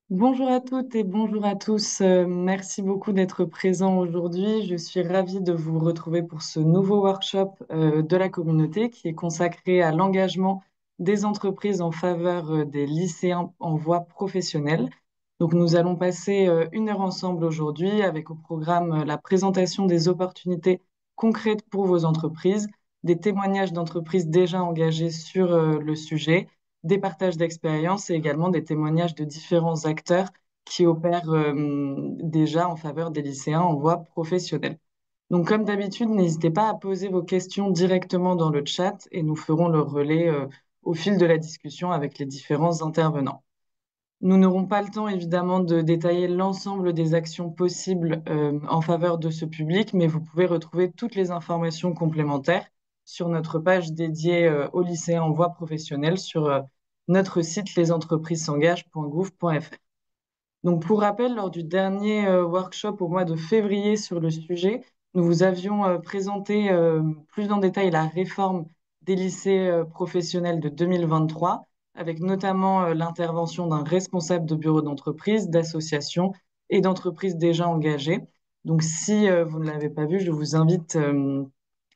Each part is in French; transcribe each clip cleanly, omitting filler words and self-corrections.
Bonjour à toutes et bonjour à tous. Merci beaucoup d'être présents aujourd'hui. Je suis ravie de vous retrouver pour ce nouveau workshop de la communauté qui est consacré à l'engagement des entreprises en faveur des lycéens en voie professionnelle. Donc, nous allons passer 1 heure ensemble aujourd'hui avec au programme la présentation des opportunités concrètes pour vos entreprises, des témoignages d'entreprises déjà engagées sur le sujet, des partages d'expériences et également des témoignages de différents acteurs qui opèrent déjà en faveur des lycéens en voie professionnelle. Donc, comme d'habitude, n'hésitez pas à poser vos questions directement dans le chat et nous ferons le relais au fil de la discussion avec les différents intervenants. Nous n'aurons pas le temps, évidemment, de détailler l'ensemble des actions possibles en faveur de ce public, mais vous pouvez retrouver toutes les informations complémentaires sur notre page dédiée aux lycéens en voie professionnelle sur notre site lesentreprisesengagent.gouv.fr. Donc, pour rappel, lors du dernier workshop au mois de février sur le sujet, nous vous avions présenté plus en détail la réforme des lycées professionnels de 2023, avec notamment l'intervention d'un responsable de bureau d'entreprise, d'association et d'entreprise déjà engagées. Donc, si vous ne l'avez pas vu, je vous invite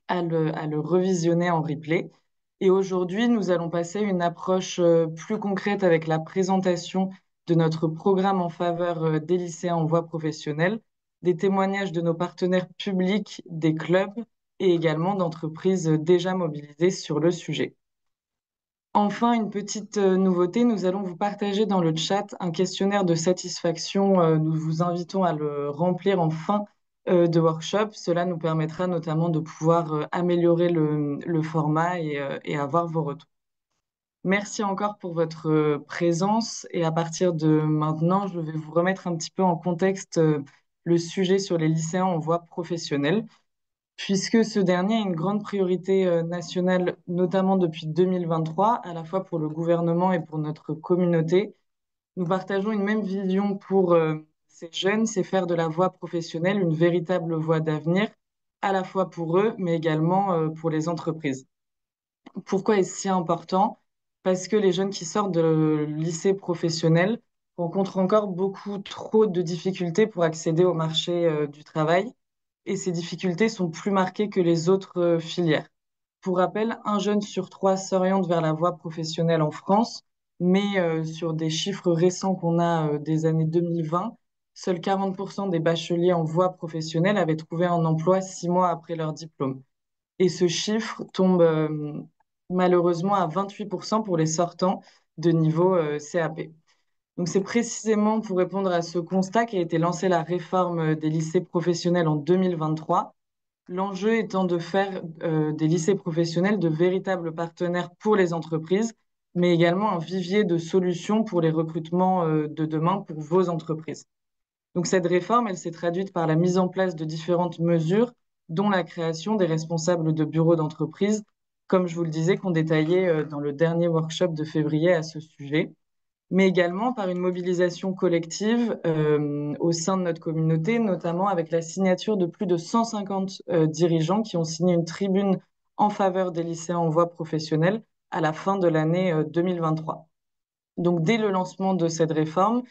à le revisionner en replay. Et aujourd'hui, nous allons passer à une approche plus concrète avec la présentation de notre programme en faveur des lycéens en voie professionnelle, des témoignages de nos partenaires publics, des clubs et également d'entreprises déjà mobilisées sur le sujet. Enfin, une petite nouveauté, nous allons vous partager dans le chat un questionnaire de satisfaction. Nous vous invitons à le remplir en fin de workshop. Cela nous permettra notamment de pouvoir améliorer le format et avoir vos retours. Merci encore pour votre présence et à partir de maintenant, je vais vous remettre un petit peu en contexte le sujet sur les lycéens en voie professionnelle puisque ce dernier a une grande priorité nationale, notamment depuis 2023, à la fois pour le gouvernement et pour notre communauté. Nous partageons une même vision pour ces jeunes, c'est faire de la voie professionnelle une véritable voie d'avenir, à la fois pour eux, mais également pour les entreprises. Pourquoi est-ce si important? Parce que les jeunes qui sortent de lycée professionnel rencontrent encore beaucoup trop de difficultés pour accéder au marché du travail et ces difficultés sont plus marquées que les autres filières. Pour rappel, un jeune sur trois s'oriente vers la voie professionnelle en France, mais sur des chiffres récents qu'on a des années 2020, seuls 40% des bacheliers en voie professionnelle avaient trouvé un emploi 6 mois après leur diplôme. Et ce chiffre tombe malheureusement à 28% pour les sortants de niveau CAP. Donc c'est précisément pour répondre à ce constat qu'a été lancée la réforme des lycées professionnels en 2023. L'enjeu étant de faire des lycées professionnels de véritables partenaires pour les entreprises, mais également un vivier de solutions pour les recrutements de demain pour vos entreprises. Donc cette réforme, elle s'est traduite par la mise en place de différentes mesures, dont la création des responsables de bureaux d'entreprise, comme je vous le disais, qu'on détaillait dans le dernier workshop de février à ce sujet, mais également par une mobilisation collective au sein de notre communauté, notamment avec la signature de plus de 150 dirigeants qui ont signé une tribune en faveur des lycéens en voie professionnelle à la fin de l'année 2023. Donc, dès le lancement de cette réforme,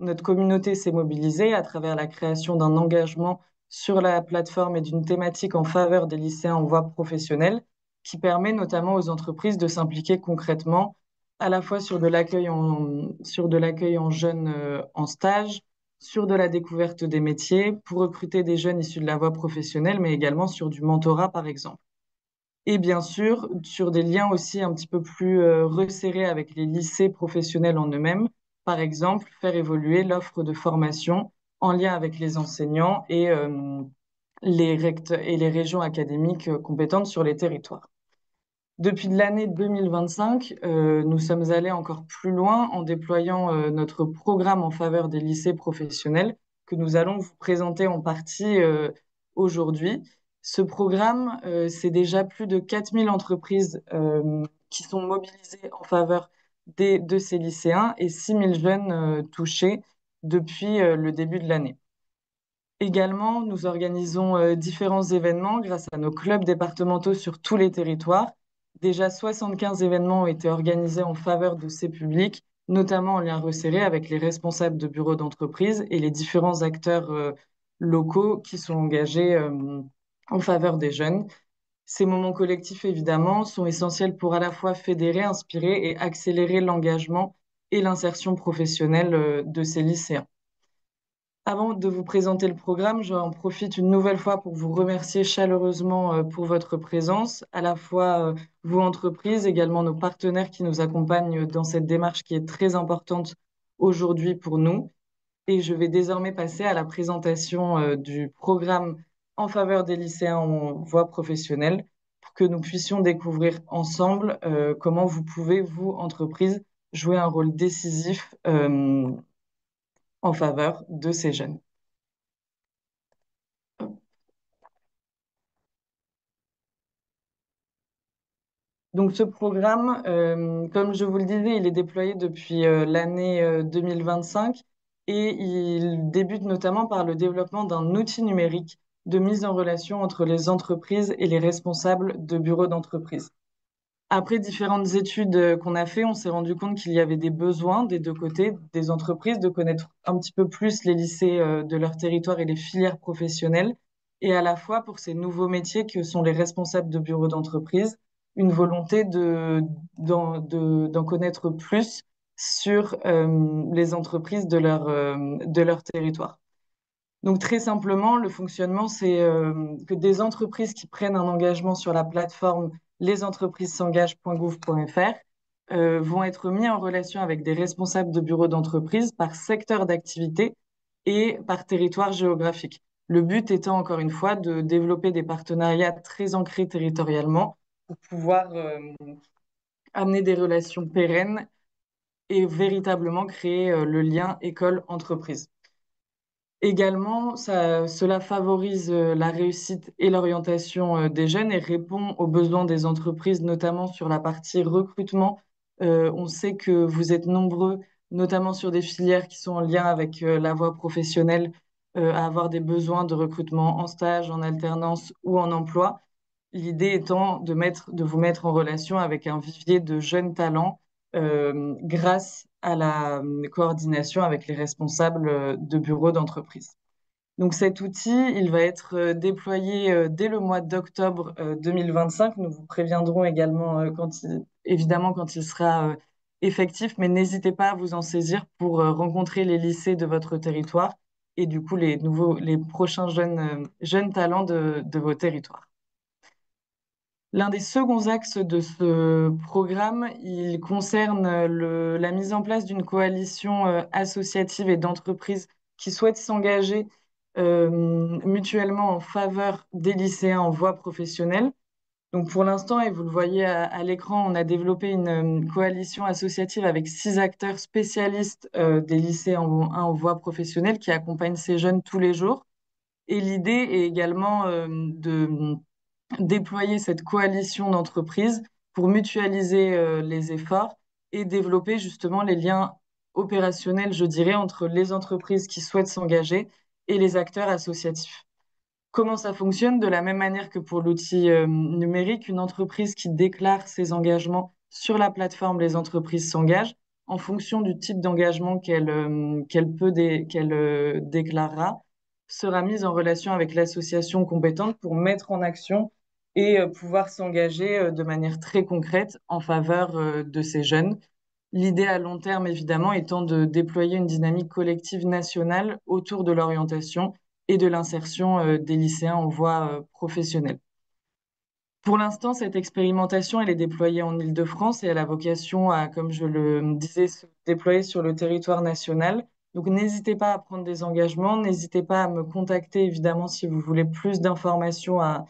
notre communauté s'est mobilisée à travers la création d'un engagement sur la plateforme et d'une thématique en faveur des lycéens en voie professionnelle, qui permet notamment aux entreprises de s'impliquer concrètement à la fois sur de l'accueil en jeunes en stage, sur de la découverte des métiers, pour recruter des jeunes issus de la voie professionnelle, mais également sur du mentorat, par exemple. Et bien sûr, sur des liens aussi un petit peu plus resserrés avec les lycées professionnels en eux-mêmes. Par exemple, faire évoluer l'offre de formation en lien avec les enseignants et les régions académiques compétentes sur les territoires. Depuis l'année 2025, nous sommes allés encore plus loin en déployant notre programme en faveur des lycées professionnels que nous allons vous présenter en partie aujourd'hui. Ce programme, c'est déjà plus de 4000 entreprises qui sont mobilisées en faveur de ces lycéens et 6000 jeunes touchés depuis le début de l'année. Également, nous organisons différents événements grâce à nos clubs départementaux sur tous les territoires. Déjà, 75 événements ont été organisés en faveur de ces publics notamment en lien resserré avec les responsables de bureaux d'entreprise et les différents acteurs locaux qui sont engagés en faveur des jeunes. Ces moments collectifs, évidemment, sont essentiels pour à la fois fédérer, inspirer et accélérer l'engagement et l'insertion professionnelle de ces lycéens. Avant de vous présenter le programme, j'en profite une nouvelle fois pour vous remercier chaleureusement pour votre présence, à la fois vous, entreprises, également nos partenaires qui nous accompagnent dans cette démarche qui est très importante aujourd'hui pour nous. Et je vais désormais passer à la présentation du programme en faveur des lycéens en voie professionnelle pour que nous puissions découvrir ensemble comment vous pouvez, vous, entreprise, jouer un rôle décisif en faveur de ces jeunes. Donc ce programme, comme je vous le disais, il est déployé depuis l'année 2025 et il débute notamment par le développement d'un outil numérique de mise en relation entre les entreprises et les responsables de bureaux d'entreprise. Après différentes études qu'on a fait, on s'est rendu compte qu'il y avait des besoins des deux côtés, des entreprises, de connaître un petit peu plus les lycées de leur territoire et les filières professionnelles, et à la fois pour ces nouveaux métiers que sont les responsables de bureaux d'entreprise, une volonté d'en connaître plus sur les entreprises de leur territoire. Donc très simplement, le fonctionnement, c'est que des entreprises qui prennent un engagement sur la plateforme lesentreprises-s'engagent.gouv.fr vont être mis en relation avec des responsables de bureaux d'entreprise par secteur d'activité et par territoire géographique. Le but étant, encore une fois, de développer des partenariats très ancrés territorialement pour pouvoir amener des relations pérennes et véritablement créer le lien école-entreprise. Également, cela favorise la réussite et l'orientation des jeunes et répond aux besoins des entreprises, notamment sur la partie recrutement. On sait que vous êtes nombreux, notamment sur des filières qui sont en lien avec la voie professionnelle, à avoir des besoins de recrutement en stage, en alternance ou en emploi. L'idée étant de vous mettre en relation avec un vivier de jeunes talents grâce à la coordination avec les responsables de bureaux d'entreprise. Donc cet outil, il va être déployé dès le mois d'octobre 2025. Nous vous préviendrons également évidemment quand il sera effectif, mais n'hésitez pas à vous en saisir pour rencontrer les lycées de votre territoire et du coup les prochains jeunes talents de vos territoires. L'un des seconds axes de ce programme, il concerne la mise en place d'une coalition associative et d'entreprises qui souhaitent s'engager mutuellement en faveur des lycéens en voie professionnelle. Donc pour l'instant, et vous le voyez à l'écran, on a développé une coalition associative avec 6 acteurs spécialistes des lycées en voie professionnelle qui accompagnent ces jeunes tous les jours. Et l'idée est également de déployer cette coalition d'entreprises pour mutualiser les efforts et développer justement les liens opérationnels, je dirais, entre les entreprises qui souhaitent s'engager et les acteurs associatifs. Comment ça fonctionne? De la même manière que pour l'outil numérique, une entreprise qui déclare ses engagements sur la plateforme Les entreprises s'engagent, en fonction du type d'engagement qu'elle déclarera, sera mise en relation avec l'association compétente pour mettre en action et pouvoir s'engager de manière très concrète en faveur de ces jeunes. L'idée à long terme, évidemment, étant de déployer une dynamique collective nationale autour de l'orientation et de l'insertion des lycéens en voie professionnelle. Pour l'instant, cette expérimentation, elle est déployée en Île-de-France et elle a vocation à, comme je le disais, se déployer sur le territoire national. Donc, n'hésitez pas à prendre des engagements, n'hésitez pas à me contacter, évidemment, si vous voulez plus d'informations à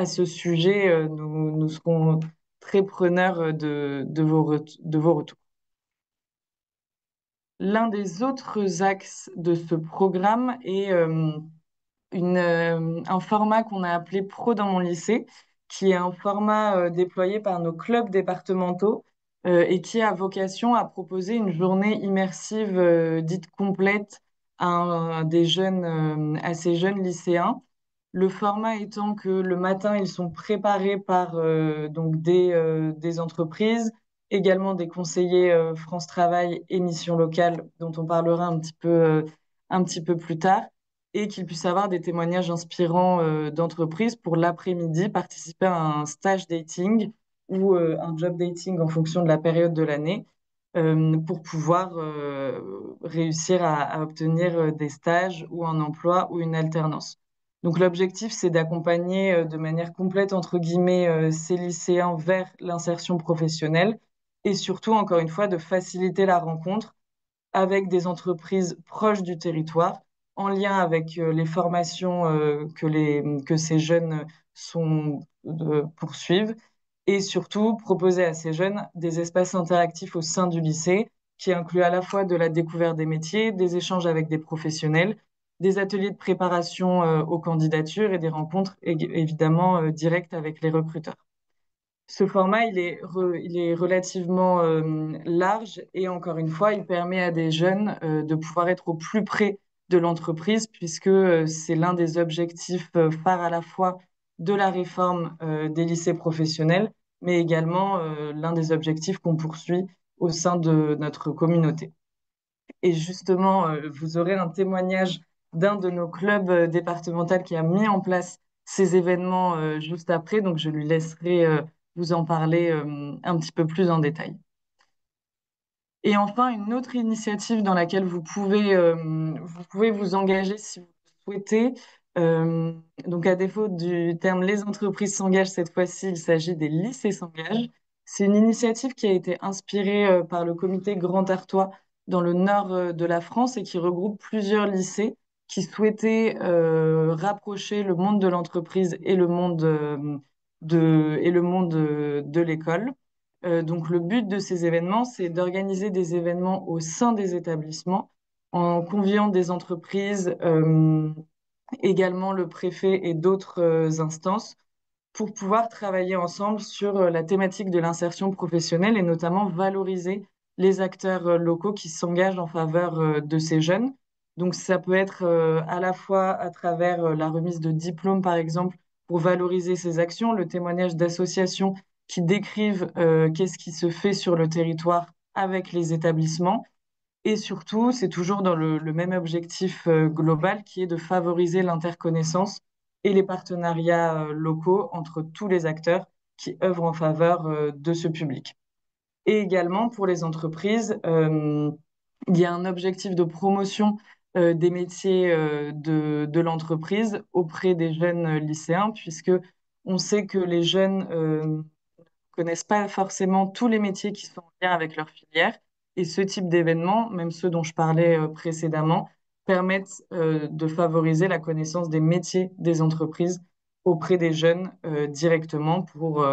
ce sujet. Nous serons très preneurs de vos retours. L'un des autres axes de ce programme est un format qu'on a appelé Pro dans mon lycée, qui est un format déployé par nos clubs départementaux et qui a vocation à proposer une journée immersive dite complète à ces jeunes lycéens. Le format étant que le matin, ils sont préparés par donc des entreprises également des conseillers France Travail et Mission Locale, dont on parlera un petit peu plus tard, et qu'ils puissent avoir des témoignages inspirants d'entreprises pour l'après-midi, participer à un stage dating ou un job dating en fonction de la période de l'année, pour pouvoir réussir à obtenir des stages ou un emploi ou une alternance. Donc l'objectif, c'est d'accompagner de manière complète, entre guillemets, ces lycéens vers l'insertion professionnelle et surtout, encore une fois, de faciliter la rencontre avec des entreprises proches du territoire, en lien avec les formations que ces jeunes poursuivent, et surtout proposer à ces jeunes des espaces interactifs au sein du lycée, qui incluent à la fois de la découverte des métiers, des échanges avec des professionnels, des ateliers de préparation aux candidatures et des rencontres évidemment directes avec les recruteurs. Ce format, il est relativement large et encore une fois, il permet à des jeunes de pouvoir être au plus près de l'entreprise puisque c'est l'un des objectifs phares à la fois de la réforme des lycées professionnels, mais également l'un des objectifs qu'on poursuit au sein de notre communauté. Et justement, vous aurez un témoignage d'un de nos clubs départementaux qui a mis en place ces événements juste après. Donc, je lui laisserai vous en parler un petit peu plus en détail. Et enfin, une autre initiative dans laquelle vous pouvez vous engager si vous le souhaitez. Euh, donc, à défaut du terme les entreprises s'engagent, cette fois-ci, il s'agit des lycées s'engagent. C'est une initiative qui a été inspirée par le comité Grand Artois dans le nord de la France et qui regroupe plusieurs lycées qui souhaitaient rapprocher le monde de l'entreprise et le monde de l'école. Donc, le but de ces événements, c'est d'organiser des événements au sein des établissements en conviant des entreprises, également le préfet et d'autres instances pour pouvoir travailler ensemble sur la thématique de l'insertion professionnelle et notamment valoriser les acteurs locaux qui s'engagent en faveur de ces jeunes. Donc, ça peut être à la fois à travers la remise de diplômes, par exemple, pour valoriser ces actions, le témoignage d'associations qui décrivent qu'est-ce qui se fait sur le territoire avec les établissements. Et surtout, c'est toujours dans le même objectif global qui est de favoriser l'interconnaissance et les partenariats locaux entre tous les acteurs qui œuvrent en faveur de ce public. Et également pour les entreprises, il y a un objectif de promotion des métiers de l'entreprise auprès des jeunes lycéens, puisque on sait que les jeunes connaissent pas forcément tous les métiers qui sont en lien avec leur filière. Et ce type d'événements, même ceux dont je parlais précédemment, permettent de favoriser la connaissance des métiers des entreprises auprès des jeunes directement pour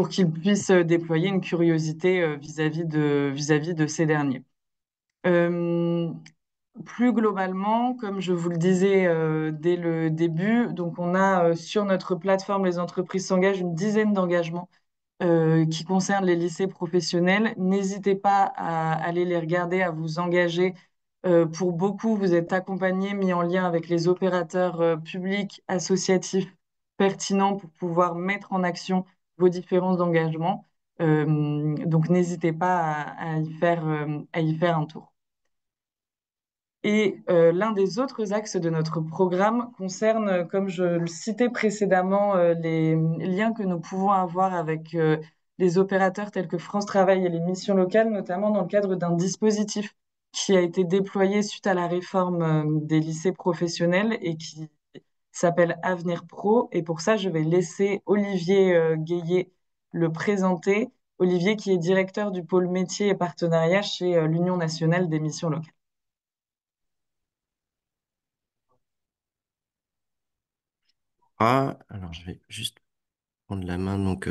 qu'ils puissent déployer une curiosité vis-à-vis de ces derniers. Euh, Plus globalement, comme je vous le disais dès le début, donc on a sur notre plateforme Les entreprises s'engagent une dizaine d'engagements qui concernent les lycées professionnels. N'hésitez pas à aller les regarder, à vous engager. Pour beaucoup, vous êtes accompagnés, mis en lien avec les opérateurs publics, associatifs pertinents pour pouvoir mettre en action vos différents engagements. Donc, n'hésitez pas à y faire un tour. Et l'un des autres axes de notre programme concerne, comme je le citais précédemment, les liens que nous pouvons avoir avec les opérateurs tels que France Travail et les missions locales, notamment dans le cadre d'un dispositif qui a été déployé suite à la réforme des lycées professionnels et qui s'appelle Avenir Pro. Et pour ça, je vais laisser Olivier Guéillet le présenter. Olivier qui est directeur du pôle métier et partenariat chez l'Union nationale des missions locales. Ah, alors je vais juste prendre la main donc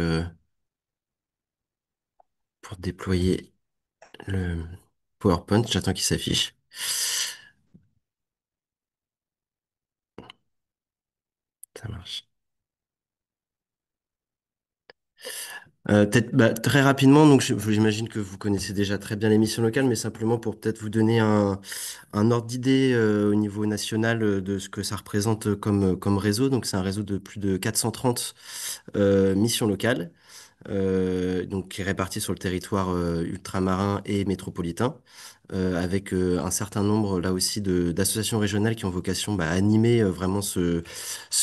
pour déployer le PowerPoint. J'attends qu'il s'affiche. Ça marche. Peut-être très rapidement, donc j'imagine que vous connaissez déjà très bien l'émission locale, mais simplement pour peut-être vous donner un ordre d'idée au niveau national de ce que ça représente comme réseau. Donc c'est un réseau de plus de 430 missions locales. donc qui est réparti sur le territoire ultramarin et métropolitain, avec un certain nombre là aussi d'associations régionales qui ont vocation à animer vraiment ce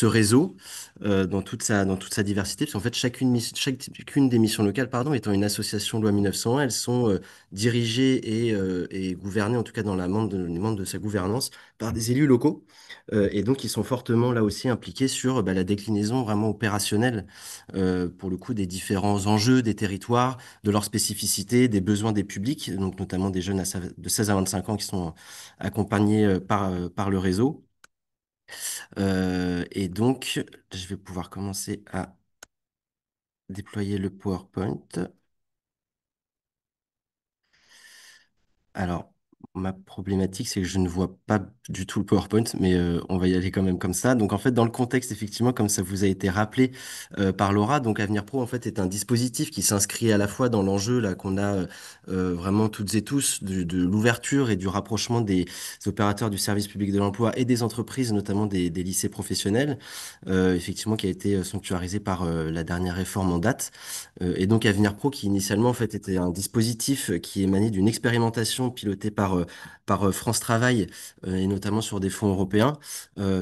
réseau dans toute sa diversité, parce qu'en fait chacune des missions locales, pardon, étant une association loi 1901, elles sont dirigées et gouvernées, en tout cas dans les membres de sa gouvernance, par des élus locaux. Et donc, ils sont fortement là aussi impliqués sur la déclinaison vraiment opérationnelle, pour le coup, des différents enjeux des territoires, de leurs spécificités, des besoins des publics, donc notamment des jeunes de 16 à 25 ans qui sont accompagnés par le réseau. Et donc, je vais pouvoir commencer à déployer le PowerPoint. Alors, ma problématique, c'est que je ne vois pas du tout le PowerPoint, mais on va y aller quand même comme ça. Donc, en fait, dans le contexte, effectivement, comme ça vous a été rappelé par Laura, donc Avenir Pro, en fait, est un dispositif qui s'inscrit à la fois dans l'enjeu là qu'on a vraiment toutes et tous de l'ouverture et du rapprochement des opérateurs du service public de l'emploi et des entreprises, notamment des lycées professionnels, effectivement, qui a été sanctuarisé par la dernière réforme en date. Et donc Avenir Pro, qui initialement en fait était un dispositif qui émanait d'une expérimentation pilotée par France Travail, et notamment sur des fonds européens.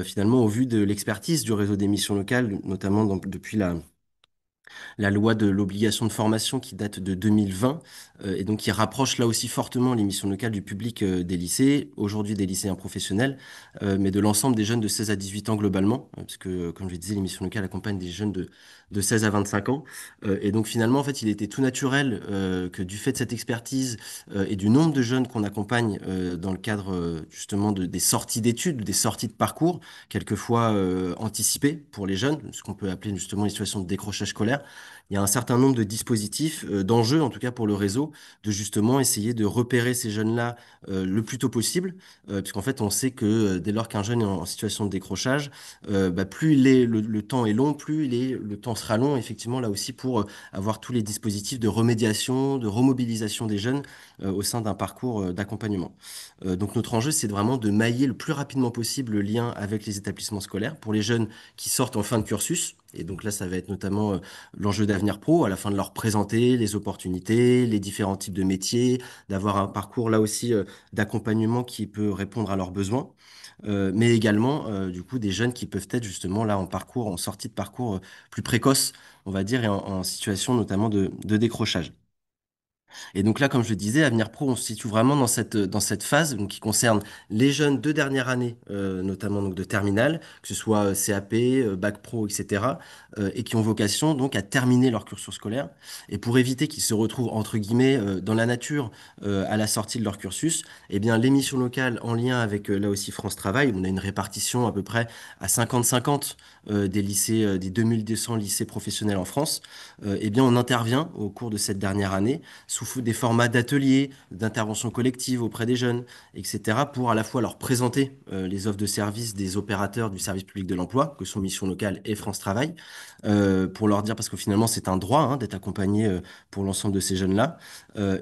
Finalement, au vu de l'expertise du réseau des missions locales, notamment depuis la loi de l'obligation de formation qui date de 2020, et donc qui rapproche là aussi fortement les missions locales du public des lycées, aujourd'hui des lycéens professionnels, mais de l'ensemble des jeunes de 16 à 18 ans globalement, parce que, comme je le disais, les missions locales accompagnent des jeunes de 16 à 25 ans. Et donc finalement, en fait, il était tout naturel que du fait de cette expertise et du nombre de jeunes qu'on accompagne dans le cadre justement des sorties d'études, des sorties de parcours, quelquefois anticipées pour les jeunes, ce qu'on peut appeler justement une situation de décrochage scolaire, il y a un certain nombre de dispositifs, d'enjeux en tout cas pour le réseau, de justement essayer de repérer ces jeunes-là le plus tôt possible, puisqu'en fait on sait que dès lors qu'un jeune est en situation de décrochage, plus le temps est long, plus le temps sera long effectivement là aussi pour avoir tous les dispositifs de remédiation, de remobilisation des jeunes au sein d'un parcours d'accompagnement. Donc notre enjeu c'est vraiment de mailler le plus rapidement possible le lien avec les établissements scolaires pour les jeunes qui sortent en fin de cursus. Et donc là, ça va être notamment l'enjeu d'Avenir Pro, à la fin de leur présenter les opportunités, les différents types de métiers, d'avoir un parcours là aussi d'accompagnement qui peut répondre à leurs besoins, mais également du coup des jeunes qui peuvent être justement là en parcours, en sortie de parcours plus précoce, on va dire, et en situation notamment de décrochage. Et donc là, comme je le disais, Avenir Pro, on se situe vraiment dans cette phase donc, qui concerne les jeunes de dernière année, notamment donc, de terminale, que ce soit CAP, Bac Pro, etc., et qui ont vocation donc à terminer leur cursus scolaire. Et pour éviter qu'ils se retrouvent, entre guillemets, dans la nature à la sortie de leur cursus, eh bien, les missions locales en lien avec, là aussi, France Travail, on a une répartition à peu près à 50-50 des lycées, des 2200 lycées professionnels en France, eh bien, on intervient au cours de cette dernière année sous des formats d'ateliers, d'intervention collective auprès des jeunes, etc., pour à la fois leur présenter les offres de services des opérateurs du service public de l'emploi, que sont Mission Locale et France Travail, pour leur dire, parce que finalement c'est un droit d'être accompagné pour l'ensemble de ces jeunes-là,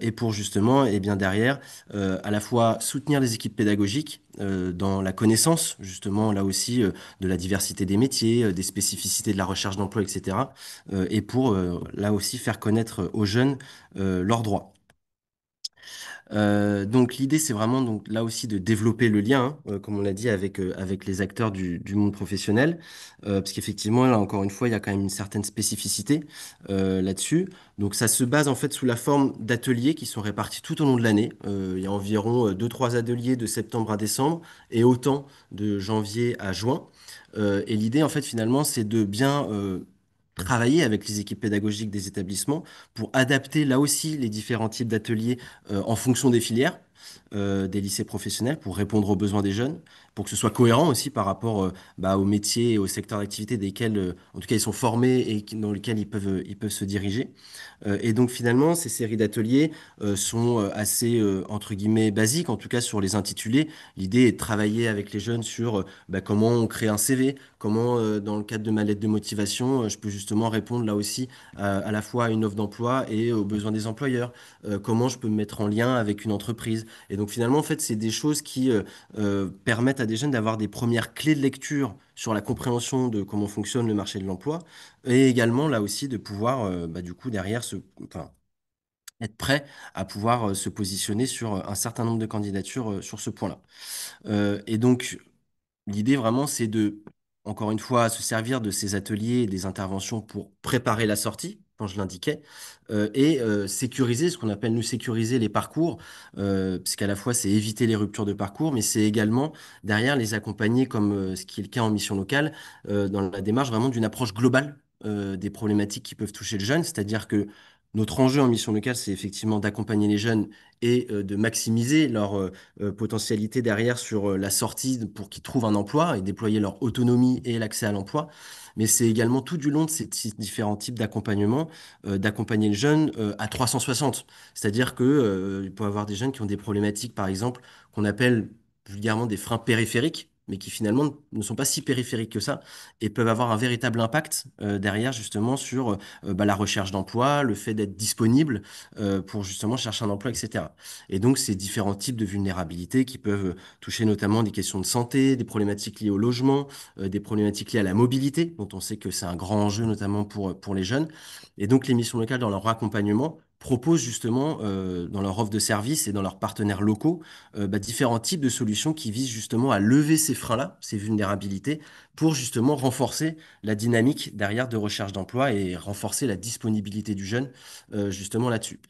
et pour justement, et bien derrière, à la fois soutenir les équipes pédagogiques dans la connaissance, justement, là aussi, de la diversité des métiers, des spécificités de la recherche d'emploi, etc., et pour, là aussi, faire connaître aux jeunes leurs droits. Donc l'idée, c'est vraiment donc là aussi de développer le lien, comme on l'a dit, avec les acteurs du monde professionnel, parce qu'effectivement, là encore une fois, il y a quand même une certaine spécificité là-dessus. Donc ça se base en fait sous la forme d'ateliers qui sont répartis tout au long de l'année. Il y a environ 2-3 ateliers de septembre à décembre et autant de janvier à juin. Et l'idée, en fait, finalement, c'est de bien travailler avec les équipes pédagogiques des établissements pour adapter là aussi les différents types d'ateliers en fonction des filières, des lycées professionnels, pour répondre aux besoins des jeunes, pour que ce soit cohérent aussi par rapport aux métiers et aux secteurs d'activité desquels, en tout cas, ils sont formés et dans lesquels ils peuvent se diriger. Et donc finalement, ces séries d'ateliers sont assez, entre guillemets, basiques, en tout cas sur les intitulés. L'idée est de travailler avec les jeunes sur comment on crée un CV, comment, dans le cadre de ma lettre de motivation, je peux justement répondre là aussi à la fois à une offre d'emploi et aux besoins des employeurs. Comment je peux me mettre en lien avec une entreprise, Et donc finalement, en fait, c'est des choses qui permettent à des jeunes d'avoir des premières clés de lecture sur la compréhension de comment fonctionne le marché de l'emploi, et également là aussi de pouvoir, bah, du coup, derrière, enfin, être prêt à pouvoir se positionner sur un certain nombre de candidatures sur ce point-là. Et donc, l'idée vraiment, c'est de, encore une fois, se servir de ces ateliers et des interventions pour préparer la sortie, quand je l'indiquais, et sécuriser, ce qu'on appelle nous sécuriser les parcours, puisqu'à la fois c'est éviter les ruptures de parcours, mais c'est également derrière les accompagner, comme ce qui est le cas en mission locale, dans la démarche vraiment d'une approche globale des problématiques qui peuvent toucher le jeune, c'est-à-dire que notre enjeu en mission locale, c'est effectivement d'accompagner les jeunes et de maximiser leur potentialité derrière sur la sortie pour qu'ils trouvent un emploi et déployer leur autonomie et l'accès à l'emploi. Mais c'est également tout du long de ces différents types d'accompagnement, d'accompagner le jeune à 360. C'est-à-dire que il peut y avoir des jeunes qui ont des problématiques, par exemple, qu'on appelle vulgairement des freins périphériques, mais qui finalement ne sont pas si périphériques que ça, et peuvent avoir un véritable impact derrière justement sur bah, la recherche d'emploi, le fait d'être disponible pour justement chercher un emploi, etc. Et donc, ces différents types de vulnérabilités qui peuvent toucher notamment des questions de santé, des problématiques liées au logement, des problématiques liées à la mobilité, dont on sait que c'est un grand enjeu notamment pour les jeunes. Et donc, les missions locales, dans leur accompagnement, proposent justement, dans leur offre de services et dans leurs partenaires locaux, bah, différents types de solutions qui visent justement à lever ces freins-là, ces vulnérabilités, pour justement renforcer la dynamique derrière de recherche d'emploi et renforcer la disponibilité du jeune, justement là-dessus.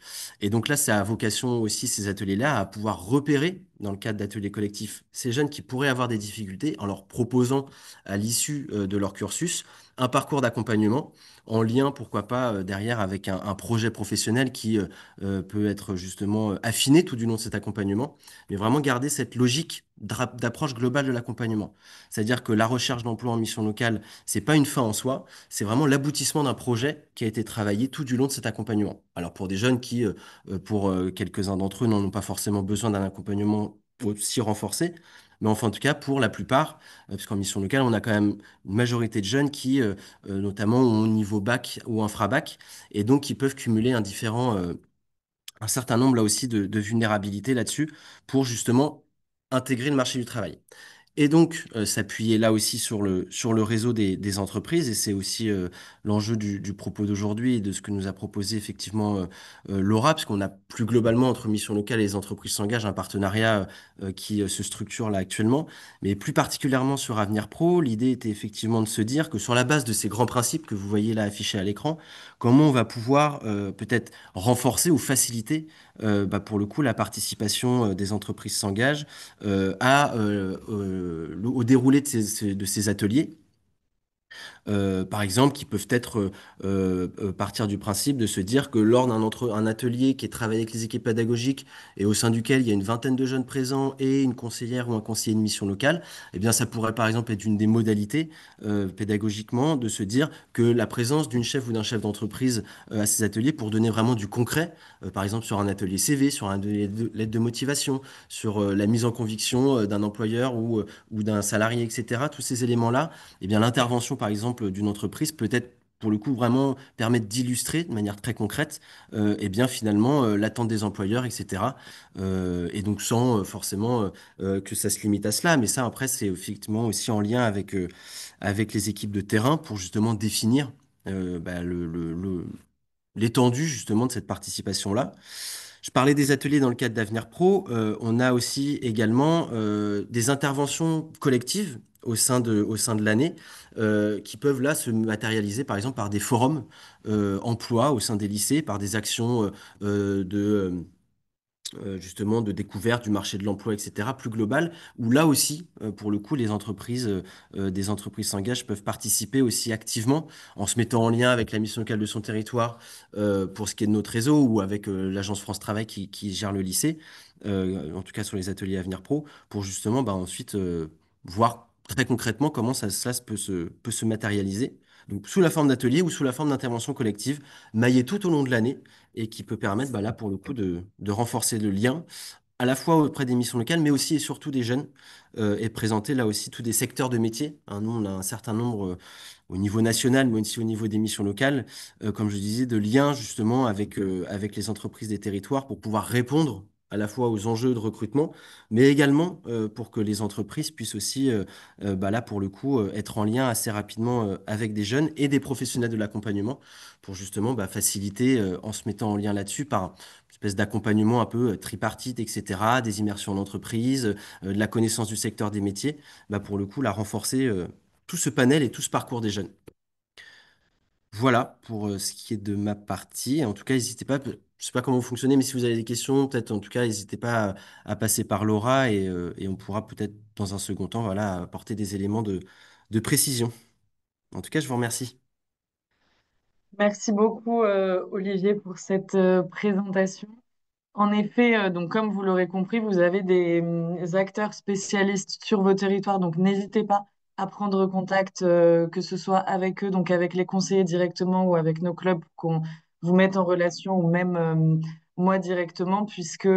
Et donc là, ça a vocation aussi, ces ateliers-là, à pouvoir repérer, dans le cadre d'ateliers collectifs, ces jeunes qui pourraient avoir des difficultés en leur proposant, à l'issue de leur cursus, un parcours d'accompagnement en lien, pourquoi pas, derrière avec un projet professionnel qui peut être justement affiné tout du long de cet accompagnement, mais vraiment garder cette logique d'approche globale de l'accompagnement. C'est-à-dire que la recherche d'emploi en mission locale, c'est pas une fin en soi, c'est vraiment l'aboutissement d'un projet qui a été travaillé tout du long de cet accompagnement. Alors pour des jeunes qui, pour quelques-uns d'entre eux, n'en ont pas forcément besoin d'un accompagnement aussi renforcé, mais enfin en tout cas pour la plupart, puisqu'en mission locale, on a quand même une majorité de jeunes qui, notamment, ont au niveau bac ou infra-bac, et donc qui peuvent cumuler un certain nombre là aussi de vulnérabilités là-dessus pour justement intégrer le marché du travail. Et donc, s'appuyer là aussi sur le réseau des entreprises, et c'est aussi l'enjeu du propos d'aujourd'hui et de ce que nous a proposé effectivement Laura, parce qu'on a plus globalement entre Mission Locale et les entreprises s'engagent un partenariat qui se structure là actuellement, mais plus particulièrement sur Avenir Pro, l'idée était effectivement de se dire que sur la base de ces grands principes que vous voyez là affichés à l'écran, comment on va pouvoir peut-être renforcer ou faciliter bah, pour le coup la participation des entreprises s'engagent au déroulé de ces ateliers, par exemple, qui peuvent être partir du principe de se dire que lors un atelier qui est travaillé avec les équipes pédagogiques et au sein duquel il y a une vingtaine de jeunes présents et une conseillère ou un conseiller de mission locale, eh bien, ça pourrait par exemple être une des modalités pédagogiquement de se dire que la présence d'une chef ou d'un chef d'entreprise à ces ateliers pour donner vraiment du concret, par exemple sur un atelier CV, sur un atelier lettre de motivation, sur la mise en conviction d'un employeur ou d'un salarié, etc. Tous ces éléments-là, eh bien, l'intervention, par exemple, d'une entreprise peut être pour le coup vraiment permettre d'illustrer de manière très concrète eh bien finalement l'attente des employeurs, etc. Et donc sans forcément que ça se limite à cela, mais ça après c'est effectivement aussi en lien avec les équipes de terrain pour justement définir bah, l'étendue justement de cette participation-là. Je parlais des ateliers dans le cadre d'Avenir Pro. On a aussi également des interventions collectives au sein de l'année qui peuvent là se matérialiser par exemple par des forums emploi au sein des lycées, par des actions justement de découverte du marché de l'emploi, etc., plus global, où là aussi, pour le coup, des entreprises s'engagent, peuvent participer aussi activement en se mettant en lien avec la mission locale de son territoire pour ce qui est de notre réseau ou avec l'agence France Travail qui gère le lycée, en tout cas sur les ateliers Avenir Pro, pour justement bah, ensuite voir très concrètement comment peut se matérialiser. Donc, sous la forme d'ateliers ou sous la forme d'intervention collective, maillée tout au long de l'année et qui peut permettre, bah, là, pour le coup, de renforcer le lien, à la fois auprès des missions locales, mais aussi et surtout des jeunes, et présenter là aussi tous des secteurs de métiers. Hein. Nous, on a un certain nombre au niveau national, mais aussi au niveau des missions locales, comme je disais, de liens justement avec les entreprises des territoires pour pouvoir répondre à la fois aux enjeux de recrutement, mais également pour que les entreprises puissent aussi, bah là, pour le coup, être en lien assez rapidement avec des jeunes et des professionnels de l'accompagnement pour justement bah, faciliter, en se mettant en lien là-dessus, par une espèce d'accompagnement un peu tripartite, etc., des immersions en entreprise, de la connaissance du secteur des métiers, bah, pour le coup, la renforcer tout ce panel et tout ce parcours des jeunes. Voilà pour ce qui est de ma partie. En tout cas, n'hésitez pas, je sais pas comment vous fonctionnez, mais si vous avez des questions, peut-être en tout cas, n'hésitez pas à passer par Laura et on pourra peut-être dans un second temps, voilà, apporter des éléments de précision. En tout cas, je vous remercie. Merci beaucoup, Olivier, pour cette présentation. En effet, donc comme vous l'aurez compris, vous avez des acteurs spécialistes sur vos territoires, donc n'hésitez pas à prendre contact, que ce soit avec eux, donc avec les conseillers directement ou avec nos clubs pour qu'on vous mette en relation ou même moi directement, puisque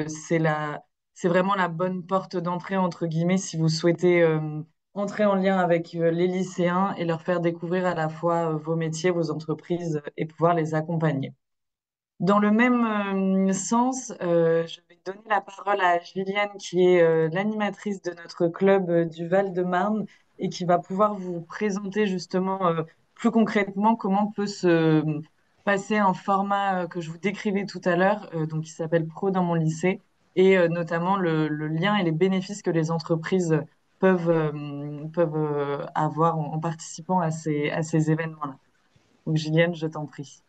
c'est vraiment la bonne porte d'entrée, entre guillemets, si vous souhaitez entrer en lien avec les lycéens et leur faire découvrir à la fois vos métiers, vos entreprises et pouvoir les accompagner. Dans le même sens, je vais donner la parole à Juliane, qui est l'animatrice de notre club du Val-de-Marne et qui va pouvoir vous présenter justement plus concrètement comment peut se passer un format que je vous décrivais tout à l'heure, donc qui s'appelle Pro dans mon lycée, et notamment le lien et les bénéfices que les entreprises peuvent avoir en participant à ces événements-là. Donc Juliane, je t'en prie.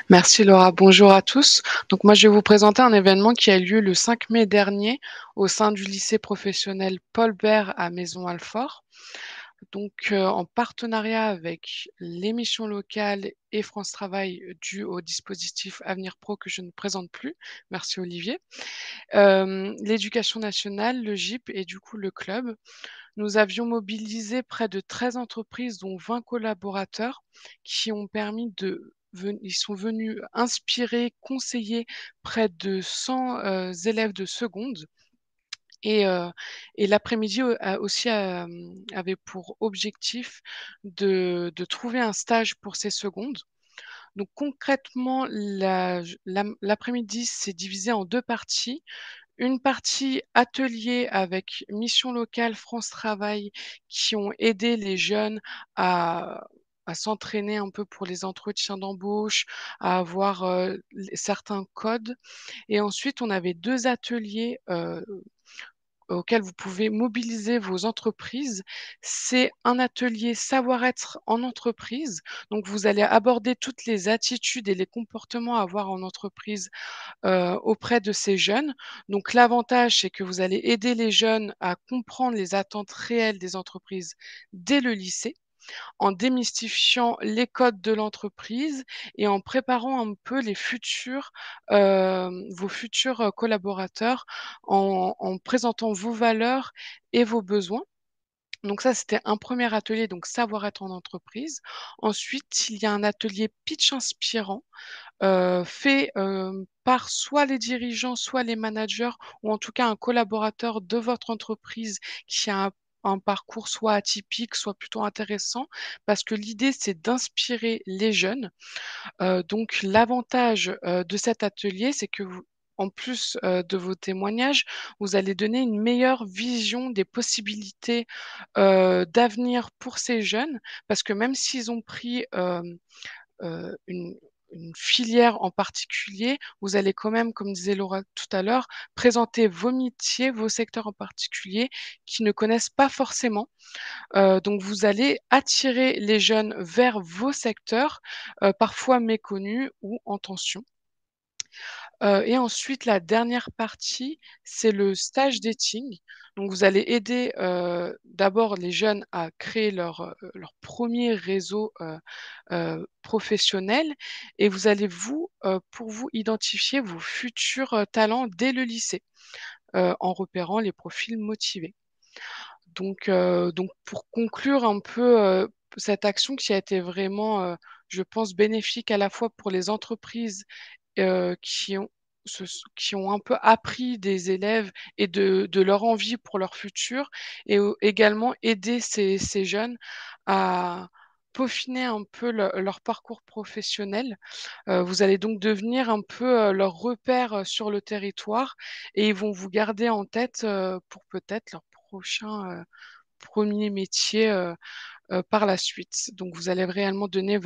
Merci Laura, bonjour à tous. Donc moi je vais vous présenter un événement qui a lieu le 5 mai dernier au sein du lycée professionnel Paul Bert à Maison-Alfort. Donc en partenariat avec l'émission locale et France Travail dû au dispositif Avenir Pro que je ne présente plus. Merci Olivier. L'éducation nationale, le GIP et du coup le club. Nous avions mobilisé près de 13 entreprises, dont 20 collaborateurs, qui ont permis ils sont venus inspirer, conseiller près de 100 élèves de seconde. Et, euh, et l'après-midi aussi avait pour objectif de trouver un stage pour ces secondes. Donc concrètement, l'après-midi s'est divisé en deux parties. Une partie atelier avec Mission Locale, France Travail, qui ont aidé les jeunes à, à s'entraîner un peu pour les entretiens d'embauche, à avoir certains codes. Et ensuite, on avait deux ateliers auxquels vous pouvez mobiliser vos entreprises. C'est un atelier savoir-être en entreprise. Donc, vous allez aborder toutes les attitudes et les comportements à avoir en entreprise auprès de ces jeunes. Donc l'avantage, c'est que vous allez aider les jeunes à comprendre les attentes réelles des entreprises dès le lycée, en démystifiant les codes de l'entreprise et en préparant un peu vos futurs collaborateurs en présentant vos valeurs et vos besoins. Donc ça, c'était un premier atelier, donc savoir être en entreprise. Ensuite, il y a un atelier pitch inspirant fait par soit les dirigeants, soit les managers, ou en tout cas un collaborateur de votre entreprise qui a un parcours soit atypique, soit plutôt intéressant, parce que l'idée, c'est d'inspirer les jeunes. Donc, l'avantage de cet atelier, c'est que vous, en plus de vos témoignages, vous allez donner une meilleure vision des possibilités d'avenir pour ces jeunes, parce que même s'ils ont pris euh, une, une filière en particulier, vous allez quand même, comme disait Laura tout à l'heure, présenter vos métiers, vos secteurs en particulier qui ne connaissent pas forcément. Donc, vous allez attirer les jeunes vers vos secteurs, parfois méconnus ou en tension. Et ensuite, la dernière partie, c'est le stage dating. Donc, vous allez aider d'abord les jeunes à créer leur premier réseau professionnel et vous allez, pour vous, identifier vos futurs talents dès le lycée en repérant les profils motivés. Donc, pour conclure un peu cette action qui a été vraiment, je pense, bénéfique à la fois pour les entreprises qui ont, se- qui ont un peu appris des élèves et de leur envie pour leur futur et également aider ces jeunes à, peaufiner un peu leur parcours professionnel. Vous allez donc devenir un peu leur repère sur le territoire et ils vont vous garder en tête pour peut-être leur prochain premier métier par la suite. Donc vous allez réellement donner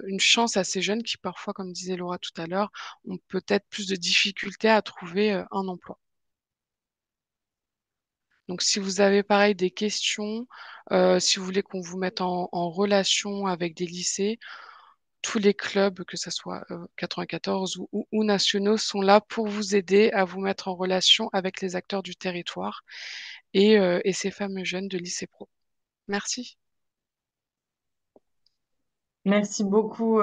une chance à ces jeunes qui parfois, comme disait Laura tout à l'heure, ont peut-être plus de difficultés à trouver un emploi. Donc si vous avez pareil des questions, si vous voulez qu'on vous mette en relation avec des lycées, tous les clubs, que ce soit 94 ou nationaux, sont là pour vous aider à vous mettre en relation avec les acteurs du territoire et ces fameux jeunes de lycée pro. Merci. Merci beaucoup,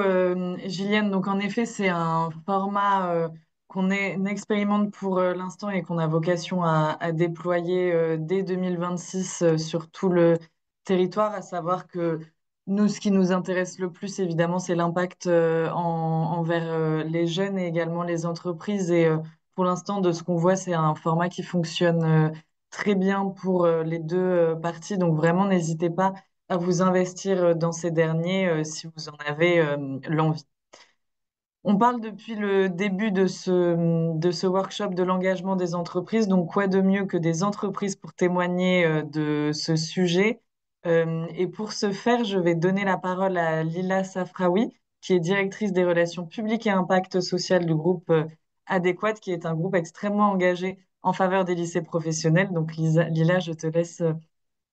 Gilliane. Donc, en effet, c'est un format qu'on expérimente pour l'instant et qu'on a vocation à déployer dès 2026 sur tout le territoire, à savoir que nous, ce qui nous intéresse le plus, évidemment, c'est l'impact envers les jeunes et également les entreprises. Et pour l'instant, de ce qu'on voit, c'est un format qui fonctionne très bien pour les deux parties. Donc, vraiment, n'hésitez pas à vous investir dans ces derniers si vous en avez l'envie. On parle depuis le début de ce workshop de l'engagement des entreprises, donc quoi de mieux que des entreprises pour témoigner de ce sujet. Et pour ce faire, je vais donner la parole à Lila Safraoui, qui est directrice des relations publiques et impact social du groupe Adéquate, qui est un groupe extrêmement engagé en faveur des lycées professionnels. Donc Lila, je te laisse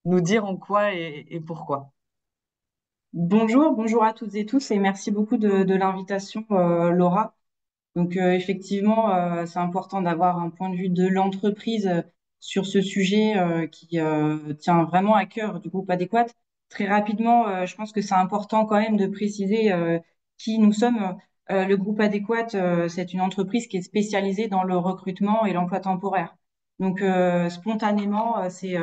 nous dire en quoi et pourquoi. Bonjour, bonjour à toutes et tous et merci beaucoup de l'invitation, Laura. Donc effectivement, c'est important d'avoir un point de vue de l'entreprise sur ce sujet qui tient vraiment à cœur du groupe Adéquat. Très rapidement, je pense que c'est important quand même de préciser qui nous sommes. Le groupe Adéquat, c'est une entreprise qui est spécialisée dans le recrutement et l'emploi temporaire. Donc spontanément, c'est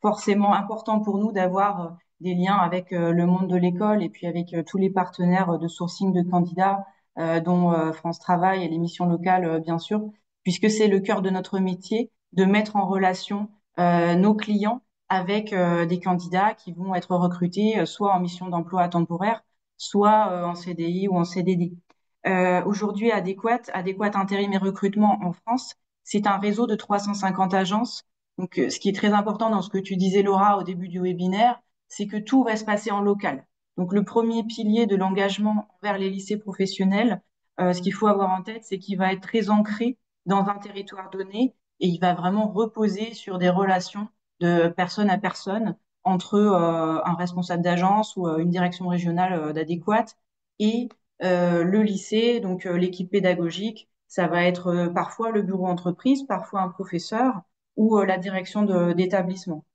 forcément important pour nous d'avoir des liens avec le monde de l'école et puis avec tous les partenaires de sourcing de candidats dont France Travail et les missions locales, bien sûr, puisque c'est le cœur de notre métier de mettre en relation nos clients avec des candidats qui vont être recrutés soit en mission d'emploi temporaire, soit en CDI ou en CDD. Aujourd'hui, Adéquate Intérim et Recrutement en France, c'est un réseau de 350 agences. Donc, ce qui est très important dans ce que tu disais, Laura, au début du webinaire, c'est que tout va se passer en local. Donc, le premier pilier de l'engagement vers les lycées professionnels, ce qu'il faut avoir en tête, c'est qu'il va être très ancré dans un territoire donné et il va vraiment reposer sur des relations de personne à personne entre un responsable d'agence ou une direction régionale d'adéquate et le lycée, donc l'équipe pédagogique. Ça va être parfois le bureau entreprise, parfois un professeur ou la direction d'établissement.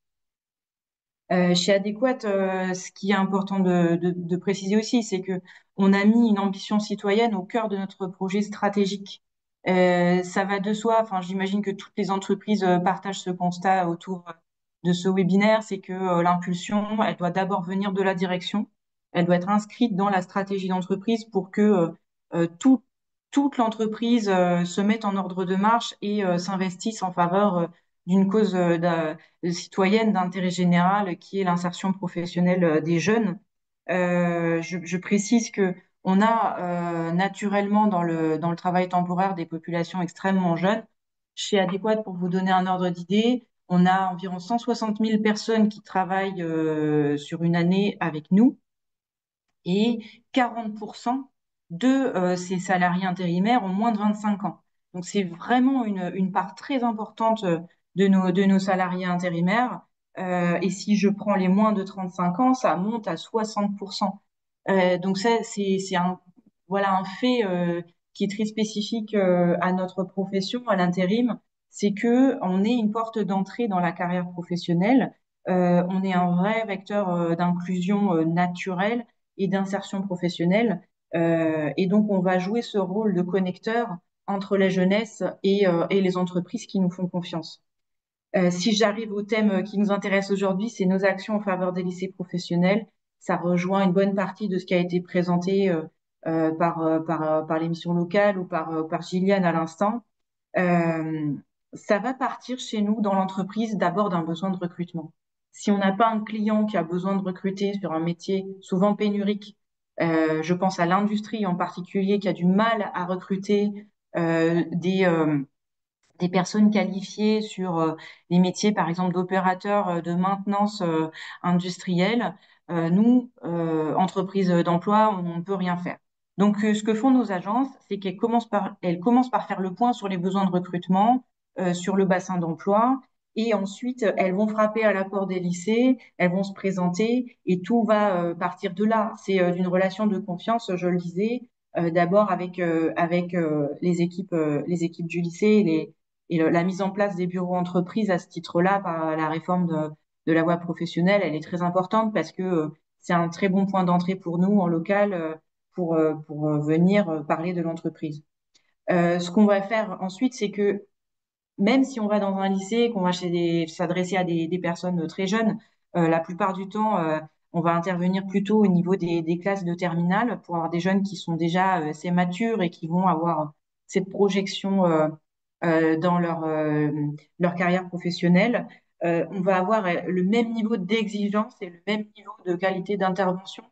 Chez Adéquate, ce qui est important de préciser aussi, c'est que on a mis une ambition citoyenne au cœur de notre projet stratégique. Ça va de soi. Enfin, j'imagine que toutes les entreprises partagent ce constat autour de ce webinaire, c'est que l'impulsion, elle doit d'abord venir de la direction. Elle doit être inscrite dans la stratégie d'entreprise pour que toute l'entreprise se mette en ordre de marche et s'investisse en faveur d'une cause citoyenne d'intérêt général qui est l'insertion professionnelle des jeunes. Je précise que on a naturellement dans le travail temporaire des populations extrêmement jeunes. Chez Adéquate, pour vous donner un ordre d'idée, on a environ 160 000 personnes qui travaillent sur une année avec nous et 40% de ces salariés intérimaires ont moins de 25 ans. Donc c'est vraiment une part très importante de nos salariés intérimaires. Et si je prends les moins de 35 ans, ça monte à 60%. Donc ça, c'est un, voilà, un fait qui est très spécifique à notre profession, à l'intérim, c'est que on est une porte d'entrée dans la carrière professionnelle. On est un vrai vecteur d'inclusion naturelle et d'insertion professionnelle. Et donc, on va jouer ce rôle de connecteur entre la jeunesse et les entreprises qui nous font confiance. Si j'arrive au thème qui nous intéresse aujourd'hui, c'est nos actions en faveur des lycées professionnels. Ça rejoint une bonne partie de ce qui a été présenté par l'émission locale ou par Gilliane à l'instant. Ça va partir chez nous dans l'entreprise d'abord d'un besoin de recrutement. Si on n'a pas un client qui a besoin de recruter sur un métier souvent pénurique, je pense à l'industrie en particulier qui a du mal à recruter des personnes qualifiées sur les métiers, par exemple, d'opérateurs de maintenance industrielle, nous, entreprises d'emploi, on ne peut rien faire. Donc, ce que font nos agences, c'est elles commencent par faire le point sur les besoins de recrutement, sur le bassin d'emploi, et ensuite, elles vont frapper à la porte des lycées, elles vont se présenter, et tout va partir de là. C'est d'une relation de confiance, je le disais, d'abord avec les équipes du lycée, la mise en place des bureaux entreprises à ce titre-là, par la réforme de la voie professionnelle, elle est très importante parce que c'est un très bon point d'entrée pour nous en local pour venir parler de l'entreprise. Ce qu'on va faire ensuite, c'est que même si on va dans un lycée, qu'on va s'adresser à des personnes très jeunes, la plupart du temps, on va intervenir plutôt au niveau des classes de terminale pour avoir des jeunes qui sont déjà assez matures et qui vont avoir cette projection dans leur carrière professionnelle. On va avoir le même niveau d'exigence et le même niveau de qualité d'intervention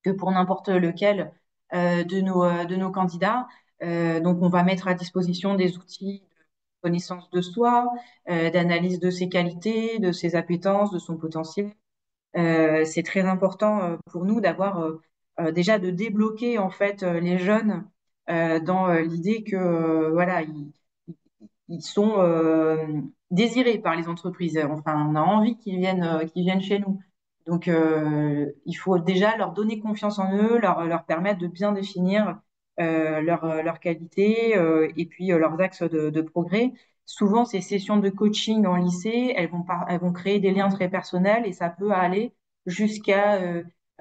que pour n'importe lequel de nos candidats. Donc, on va mettre à disposition des outils de connaissance de soi, d'analyse de ses qualités, de ses appétences, de son potentiel. C'est très important pour nous d'avoir déjà de débloquer en fait les jeunes dans l'idée que voilà ils sont désirés par les entreprises. Enfin, on a envie qu'ils viennent chez nous. Donc, il faut déjà leur donner confiance en eux, leur permettre de bien définir leurs qualités et puis leurs axes de progrès. Souvent, ces sessions de coaching en lycée, elles vont créer des liens très personnels et ça peut aller jusqu'à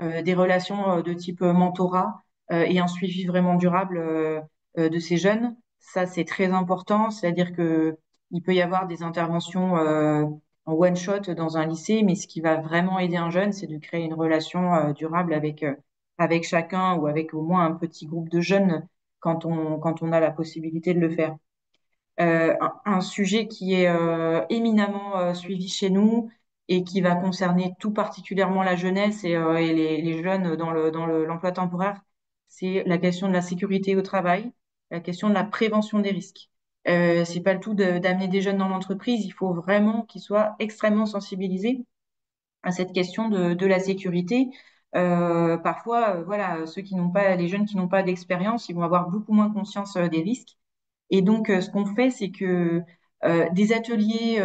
des relations de type mentorat et un suivi vraiment durable de ces jeunes. Ça, c'est très important, c'est-à-dire que il peut y avoir des interventions en one shot dans un lycée, mais ce qui va vraiment aider un jeune, c'est de créer une relation durable avec chacun ou avec au moins un petit groupe de jeunes quand on a la possibilité de le faire. Un sujet qui est éminemment suivi chez nous et qui va concerner tout particulièrement la jeunesse et les jeunes dans l'emploi temporaire, c'est la question de la sécurité au travail, la question de la prévention des risques. C'est pas le tout d'amener des jeunes dans l'entreprise, il faut vraiment qu'ils soient extrêmement sensibilisés à cette question de la sécurité. Parfois, voilà, les jeunes qui n'ont pas d'expérience, ils vont avoir beaucoup moins conscience des risques. Et donc, ce qu'on fait, c'est que des ateliers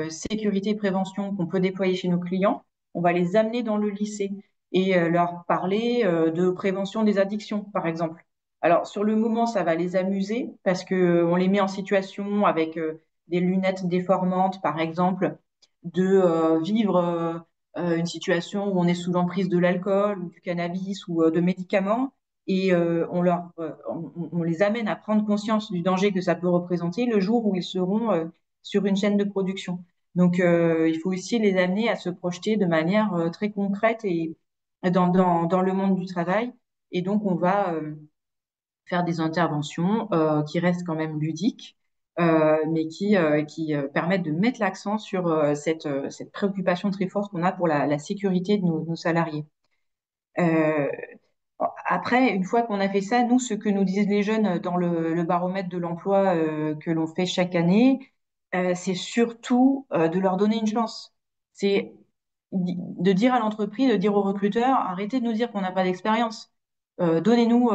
sécurité et prévention qu'on peut déployer chez nos clients, on va les amener dans le lycée et leur parler de prévention des addictions, par exemple. Alors, sur le moment, ça va les amuser parce que on les met en situation avec des lunettes déformantes, par exemple, de vivre une situation où on est sous l'emprise de l'alcool ou du cannabis ou de médicaments et on les amène à prendre conscience du danger que ça peut représenter le jour où ils seront sur une chaîne de production. Donc, il faut aussi les amener à se projeter de manière très concrète et dans le monde du travail. Et donc, on va faire des interventions qui restent quand même ludiques, mais qui permettent de mettre l'accent sur cette préoccupation très forte qu'on a pour la sécurité de nos salariés. Euh, Après, une fois qu'on a fait ça, nous, ce que nous disent les jeunes dans le baromètre de l'emploi que l'on fait chaque année, c'est surtout de leur donner une chance. C'est de dire à l'entreprise, de dire aux recruteurs, arrêtez de nous dire qu'on n'a pas d'expérience. Donnez-nous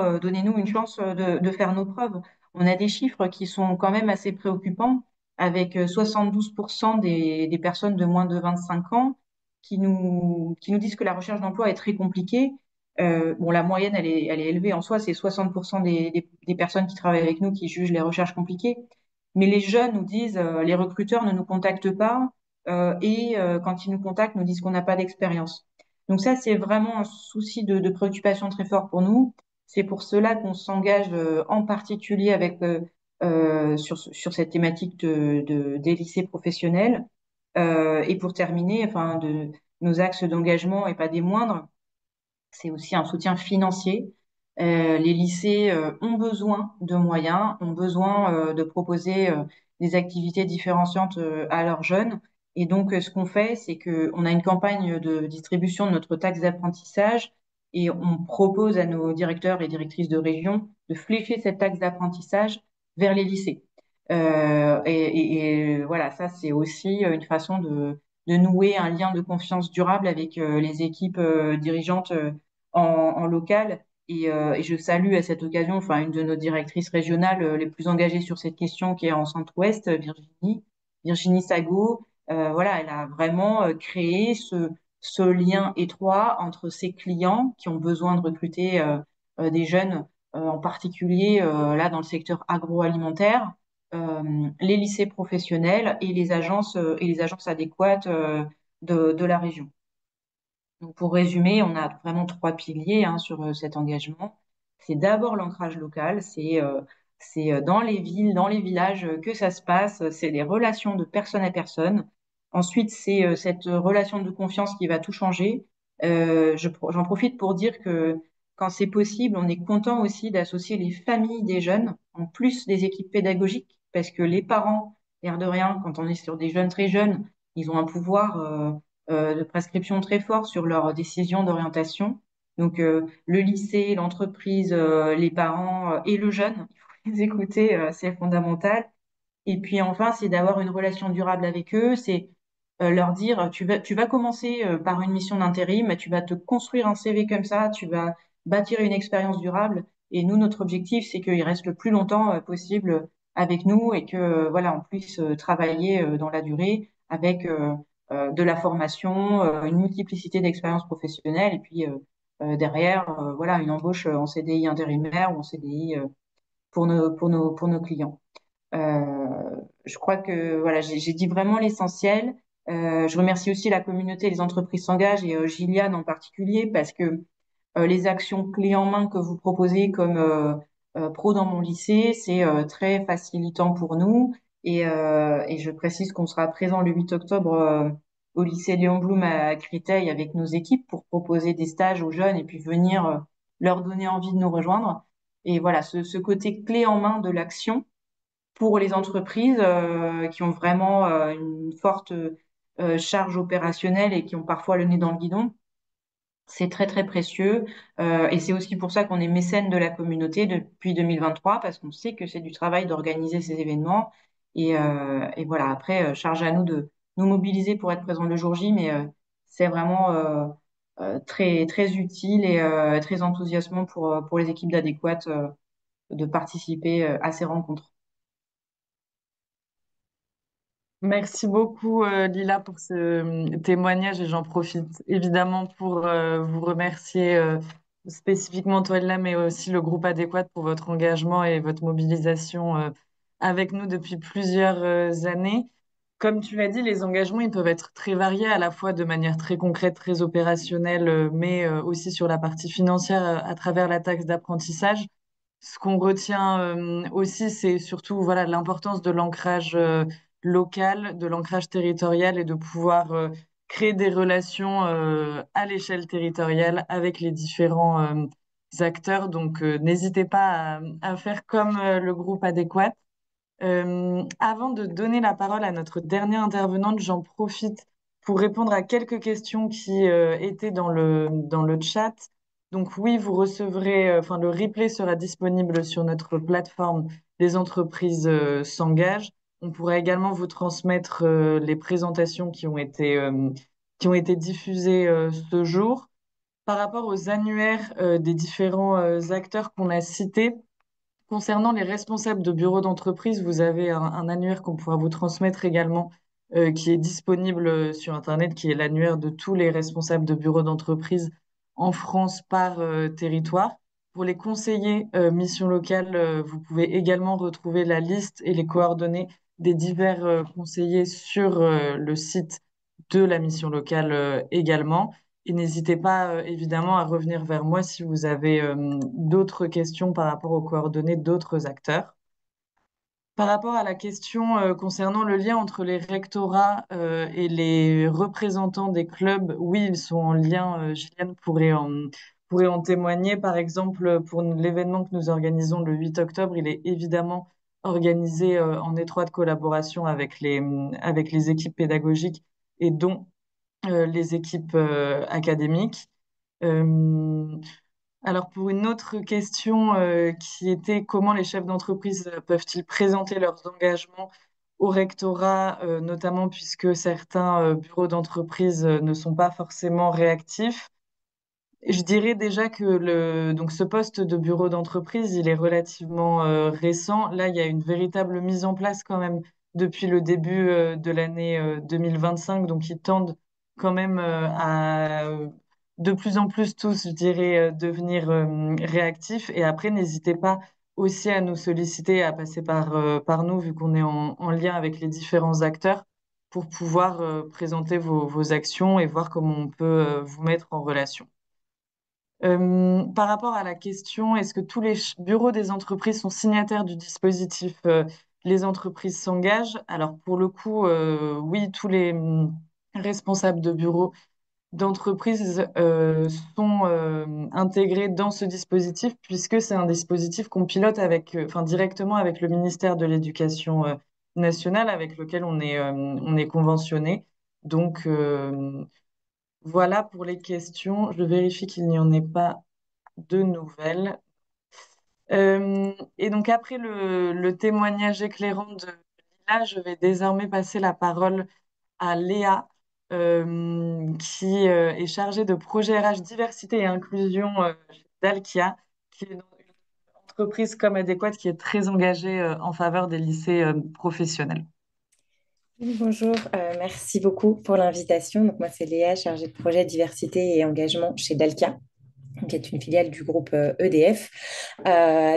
une chance de faire nos preuves. On a des chiffres qui sont quand même assez préoccupants, avec 72% des personnes de moins de 25 ans qui nous disent que la recherche d'emploi est très compliquée. Bon, la moyenne, elle est élevée en soi, c'est 60% des personnes qui travaillent avec nous qui jugent les recherches compliquées. Mais les jeunes nous disent, les recruteurs ne nous contactent pas quand ils nous contactent, nous disent qu'on n'a pas d'expérience. Donc ça, c'est vraiment un souci de préoccupation très fort pour nous. C'est pour cela qu'on s'engage en particulier sur cette thématique des lycées professionnels. Et pour terminer, enfin, nos axes d'engagement et pas des moindres, c'est aussi un soutien financier. Les lycées ont besoin de moyens, ont besoin de proposer des activités différenciantes à leurs jeunes. Et donc, ce qu'on fait, c'est qu'on a une campagne de distribution de notre taxe d'apprentissage et on propose à nos directeurs et directrices de région de flécher cette taxe d'apprentissage vers les lycées. Voilà, ça, c'est aussi une façon de nouer un lien de confiance durable avec les équipes dirigeantes en local. Et je salue à cette occasion, enfin, une de nos directrices régionales les plus engagées sur cette question, qui est en Centre-Ouest, Virginie Sago. Voilà, elle a vraiment créé ce lien étroit entre ses clients qui ont besoin de recruter des jeunes, en particulier là dans le secteur agroalimentaire, les lycées professionnels et les agences adéquates de la région. Donc, pour résumer, on a vraiment trois piliers sur cet engagement. C'est d'abord l'ancrage local, c'est dans les villes, dans les villages que ça se passe, c'est des relations de personne à personne. Ensuite, c'est cette relation de confiance qui va tout changer. J'en profite pour dire que quand c'est possible, on est content aussi d'associer les familles des jeunes, en plus des équipes pédagogiques, parce que les parents, l'air de rien, quand on est sur des jeunes très jeunes, ils ont un pouvoir de prescription très fort sur leurs décisions d'orientation. Donc, le lycée, l'entreprise, les parents et le jeune, il faut les écouter, c'est fondamental. Et puis enfin, c'est d'avoir une relation durable avec eux, c'est leur dire, tu vas commencer par une mission d'intérim, tu vas te construire un CV comme ça, tu vas bâtir une expérience durable. Et nous, notre objectif, c'est qu'ils restent le plus longtemps possible avec nous et que voilà, on puisse travailler dans la durée avec de la formation, une multiplicité d'expériences professionnelles et puis derrière, voilà, une embauche en CDI intérimaire ou en CDI pour nos clients. Je crois que voilà, j'ai dit vraiment l'essentiel. Je remercie aussi la communauté, les entreprises s'engagent et Gilliane en particulier parce que les actions clés en main que vous proposez comme pro dans mon lycée, c'est très facilitant pour nous. Et je précise qu'on sera présent le 8 octobre au lycée Léon Blum à Créteil avec nos équipes pour proposer des stages aux jeunes et puis venir leur donner envie de nous rejoindre. Et voilà, ce côté clé en main de l'action pour les entreprises qui ont vraiment une forte charge opérationnelle et qui ont parfois le nez dans le guidon. C'est très, très précieux. Et c'est aussi pour ça qu'on est mécène de la communauté depuis 2023, parce qu'on sait que c'est du travail d'organiser ces événements. Et voilà, après, charge à nous de nous mobiliser pour être présents le jour J, mais c'est vraiment très, très utile et très enthousiasmant pour les équipes d'Adéquate de participer à ces rencontres. Merci beaucoup, Lila, pour ce témoignage et j'en profite évidemment pour vous remercier spécifiquement toi, Lila, mais aussi le groupe adéquat pour votre engagement et votre mobilisation avec nous depuis plusieurs années. Comme tu l'as dit, les engagements, ils peuvent être très variés, à la fois de manière très concrète, très opérationnelle, mais aussi sur la partie financière à travers la taxe d'apprentissage. Ce qu'on retient aussi, c'est surtout voilà l'importance de l'ancrage local, de l'ancrage territorial et de pouvoir créer des relations à l'échelle territoriale avec les différents acteurs. Donc, n'hésitez pas à faire comme le groupe adéquat. Avant de donner la parole à notre dernière intervenante, j'en profite pour répondre à quelques questions qui étaient dans le chat. Donc oui, vous recevrez, enfin le replay sera disponible sur notre plateforme Les entreprises s'engagent. On pourra également vous transmettre les présentations qui ont été diffusées ce jour. Par rapport aux annuaires des différents acteurs qu'on a cités, concernant les responsables de bureaux d'entreprise, vous avez un annuaire qu'on pourra vous transmettre également, qui est disponible sur Internet, qui est l'annuaire de tous les responsables de bureaux d'entreprise en France par territoire. Pour les conseillers mission locale, vous pouvez également retrouver la liste et les coordonnées des divers conseillers sur le site de la mission locale également. Et n'hésitez pas évidemment à revenir vers moi si vous avez d'autres questions par rapport aux coordonnées d'autres acteurs. Par rapport à la question concernant le lien entre les rectorats et les représentants des clubs, oui, ils sont en lien. Gilliane pourrait en témoigner. Par exemple, pour l'événement que nous organisons le 8 octobre, il est évidemment organisé en étroite collaboration avec les équipes pédagogiques et dont les équipes académiques. Euh, alors pour une autre question qui était comment les chefs d'entreprise peuvent-ils présenter leurs engagements au rectorat, notamment puisque certains bureaux d'entreprise ne sont pas forcément réactifs. Je dirais déjà que donc ce poste de bureau d'entreprise, il est relativement récent. Là, il y a une véritable mise en place quand même depuis le début de l'année 2025. Donc, ils tendent quand même à de plus en plus tous, je dirais, devenir réactifs. Et après, n'hésitez pas aussi à nous solliciter, à passer par nous, vu qu'on est en lien avec les différents acteurs, pour pouvoir présenter vos actions et voir comment on peut vous mettre en relation. Par rapport à la question, est-ce que tous les bureaux des entreprises sont signataires du dispositif Les entreprises s'engagent? Alors pour le coup, oui, tous les responsables de bureaux d'entreprise sont intégrés dans ce dispositif puisque c'est un dispositif qu'on pilote enfin, directement avec le ministère de l'Éducation nationale avec lequel on est conventionné. Donc, voilà pour les questions. Je vérifie qu'il n'y en ait pas de nouvelles. Et donc après le témoignage éclairant de Lila, je vais désormais passer la parole à Léa, qui est chargée de projet RH diversité et inclusion chez Dalkia, qui est une entreprise comme adéquate qui est très engagée en faveur des lycées professionnels. Oui, bonjour, merci beaucoup pour l'invitation. Donc, moi, c'est Léa, chargée de projet diversité et engagement chez Dalkia, qui est une filiale du groupe EDF.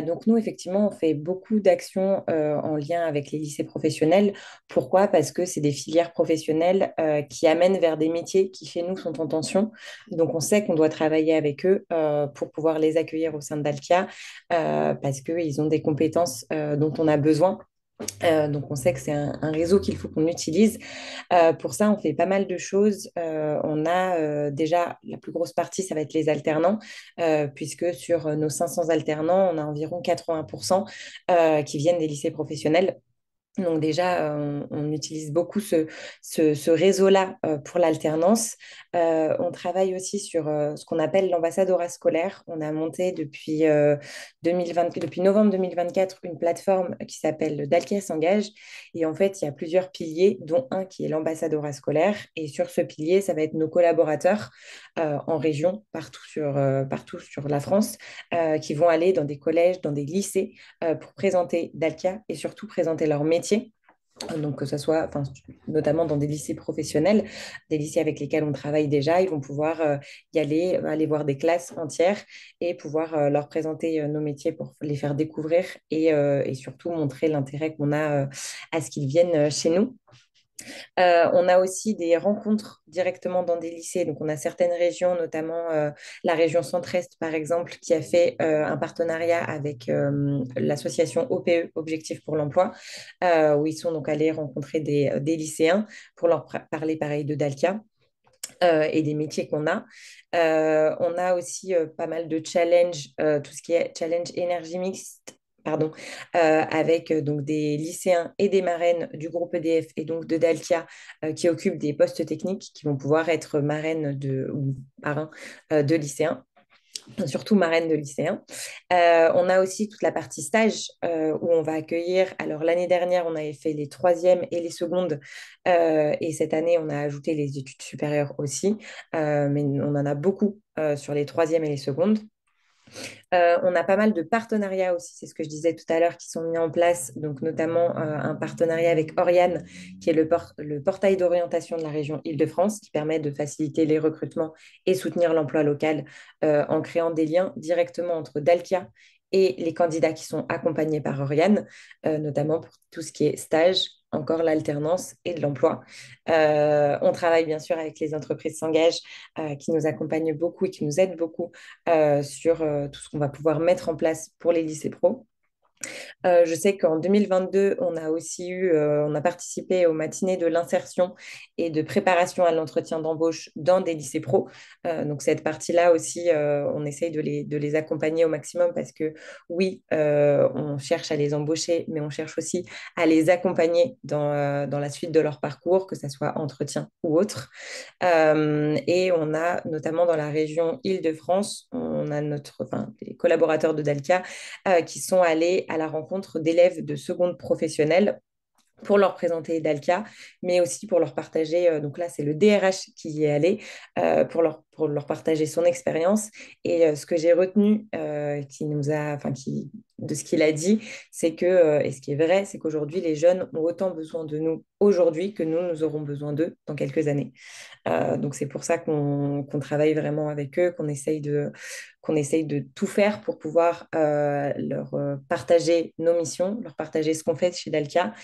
Donc nous, effectivement, on fait beaucoup d'actions en lien avec les lycées professionnels. Pourquoi? Parce que c'est des filières professionnelles qui amènent vers des métiers qui, chez nous, sont en tension. Donc on sait qu'on doit travailler avec eux pour pouvoir les accueillir au sein de Dalkia parce qu'ils ont des compétences dont on a besoin. Donc, on sait que c'est un réseau qu'il faut qu'on utilise. Pour ça, on fait pas mal de choses. On a déjà la plus grosse partie, ça va être les alternants, puisque sur nos 500 alternants, on a environ 80% qui viennent des lycées professionnels. Donc déjà, on utilise beaucoup ce réseau-là pour l'alternance. On travaille aussi sur ce qu'on appelle l'ambassadorat scolaire. On a monté depuis novembre 2024 une plateforme qui s'appelle Dalkia s'engage. Et en fait, il y a plusieurs piliers, dont un qui est l'ambassadorat scolaire. Et sur ce pilier, ça va être nos collaborateurs en région, partout sur la France, qui vont aller dans des collèges, dans des lycées pour présenter Dalkia et surtout présenter leur métier. Donc, que ce soit enfin, notamment dans des lycées professionnels, des lycées avec lesquels on travaille déjà, ils vont pouvoir y aller voir des classes entières et pouvoir leur présenter nos métiers pour les faire découvrir et surtout montrer l'intérêt qu'on a à ce qu'ils viennent chez nous. On a aussi des rencontres directement dans des lycées. Donc, on a certaines régions, notamment la région Centre-Est, par exemple, qui a fait un partenariat avec l'association OPE, Objectif pour l'emploi, où ils sont donc allés rencontrer des lycéens pour leur parler, pareil, de Dalkia. Et des métiers qu'on a. On a aussi pas mal de challenges, tout ce qui est challenge énergie mixte, pardon, avec donc des lycéens et des marraines du groupe EDF et donc de Dalkia qui occupent des postes techniques qui vont pouvoir être marraines ou parrains de lycéens, surtout marraine de lycéens. On a aussi toute la partie stage où on va accueillir. Alors l'année dernière, on avait fait les troisièmes et les secondes et cette année, on a ajouté les études supérieures aussi. Mais on en a beaucoup sur les troisièmes et les secondes. On a pas mal de partenariats aussi, c'est ce que je disais tout à l'heure, qui sont mis en place, donc notamment un partenariat avec Oriane, qui est le portail d'orientation de la région Île-de-France, qui permet de faciliter les recrutements et soutenir l'emploi local en créant des liens directement entre Dalkia et les candidats qui sont accompagnés par Oriane, notamment pour tout ce qui est stage, encore l'alternance et de l'emploi. On travaille bien sûr avec les entreprises s'engagent qui nous accompagnent beaucoup et qui nous aident beaucoup sur tout ce qu'on va pouvoir mettre en place pour les lycées pro. Je sais qu'en 2022, on a participé aux matinées de l'insertion et de préparation à l'entretien d'embauche dans des lycées pro. Donc cette partie-là aussi, on essaye de les accompagner au maximum parce que oui, on cherche à les embaucher, mais on cherche aussi à les accompagner dans la suite de leur parcours, que ce soit entretien ou autre. Et on a notamment dans la région Île-de-France, on a des collaborateurs de Dalkia qui sont allés à la rencontre d'élèves de seconde professionnelle pour leur présenter Dalkia, mais aussi pour leur partager, donc là c'est le DRH qui y est allé, pour leur partager son expérience. Et ce que j'ai retenu de ce qu'il a dit, c'est que, et ce qui est vrai, c'est qu'aujourd'hui les jeunes ont autant besoin de nous aujourd'hui que nous aurons besoin d'eux dans quelques années. Donc c'est pour ça qu'on travaille vraiment avec eux, qu'on essaye de tout faire pour pouvoir leur partager nos missions, leur partager ce qu'on fait chez Dalkia,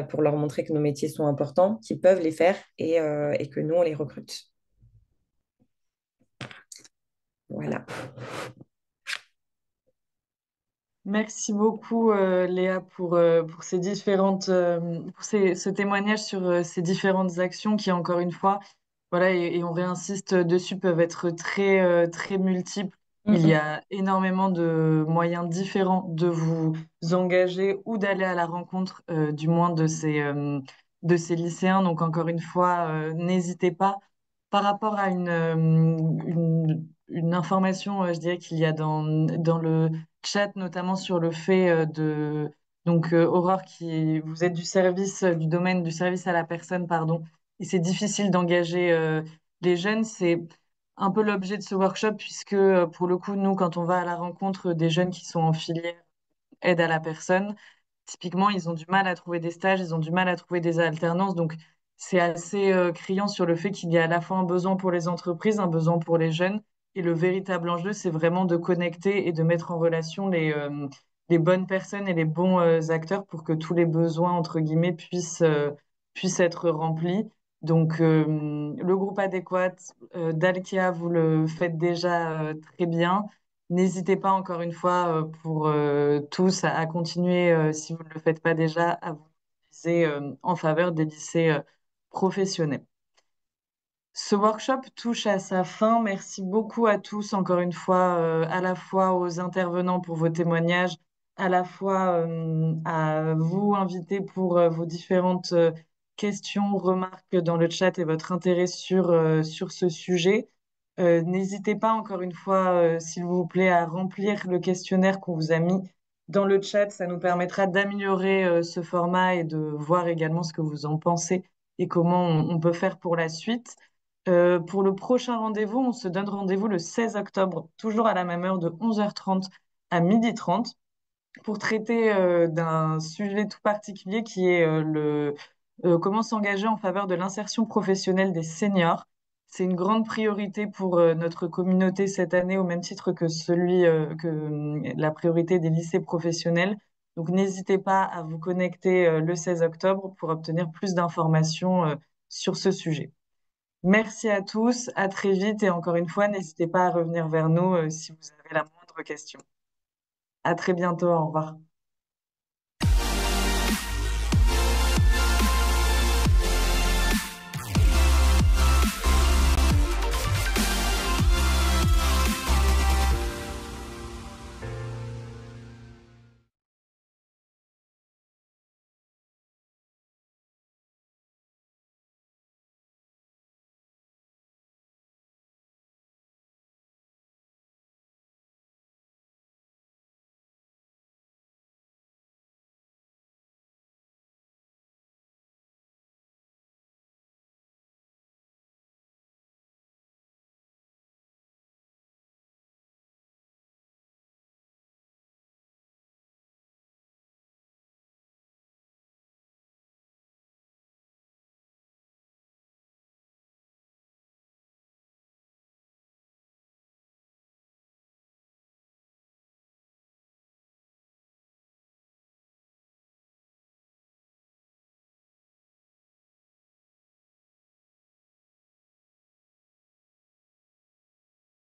pour leur montrer que nos métiers sont importants, qu'ils peuvent les faire et que nous, on les recrute. Voilà. Merci beaucoup, Léa, pour ces ce témoignage sur ces différentes actions qui, encore une fois, voilà, et on réinsiste dessus, peuvent être très multiples. Mm, Il y mm. a énormément de moyens différents de vous engager ou d'aller à la rencontre, du moins de ces lycéens. Donc, encore une fois, n'hésitez pas. Par rapport à une information, je dirais qu'il y a dans le chat, notamment sur le fait Donc, Aurore, vous êtes du service, du domaine du service à la personne, pardon, et c'est difficile d'engager les jeunes. C'est un peu l'objet de ce workshop, puisque pour le coup, nous, quand on va à la rencontre des jeunes qui sont en filière aide à la personne, typiquement, ils ont du mal à trouver des stages, ils ont du mal à trouver des alternances. Donc, c'est assez criant sur le fait qu'il y a à la fois un besoin pour les entreprises, un besoin pour les jeunes. Et le véritable enjeu, c'est vraiment de connecter et de mettre en relation les bonnes personnes et les bons acteurs pour que tous les besoins, entre guillemets, puissent être remplis. Donc, le groupe adéquat, Dalkia, vous le faites déjà très bien. N'hésitez pas encore une fois pour tous à continuer, si vous ne le faites pas déjà, à vous mobiliser en faveur des lycées professionnels. Ce workshop touche à sa fin. Merci beaucoup à tous, encore une fois, à la fois aux intervenants pour vos témoignages, à la fois à vous, invités, pour vos différentes questions, remarques dans le chat et votre intérêt sur ce sujet. N'hésitez pas, encore une fois, s'il vous plaît, à remplir le questionnaire qu'on vous a mis dans le chat. Ça nous permettra d'améliorer ce format et de voir également ce que vous en pensez et comment on peut faire pour la suite. Pour le prochain rendez-vous, on se donne rendez-vous le 16 octobre, toujours à la même heure de 11h30 à 12h30 pour traiter d'un sujet tout particulier qui est comment s'engager en faveur de l'insertion professionnelle des seniors. C'est une grande priorité pour notre communauté cette année, au même titre que la priorité des lycées professionnels. Donc n'hésitez pas à vous connecter le 16 octobre pour obtenir plus d'informations sur ce sujet. Merci à tous, à très vite et encore une fois, n'hésitez pas à revenir vers nous si vous avez la moindre question. À très bientôt, au revoir.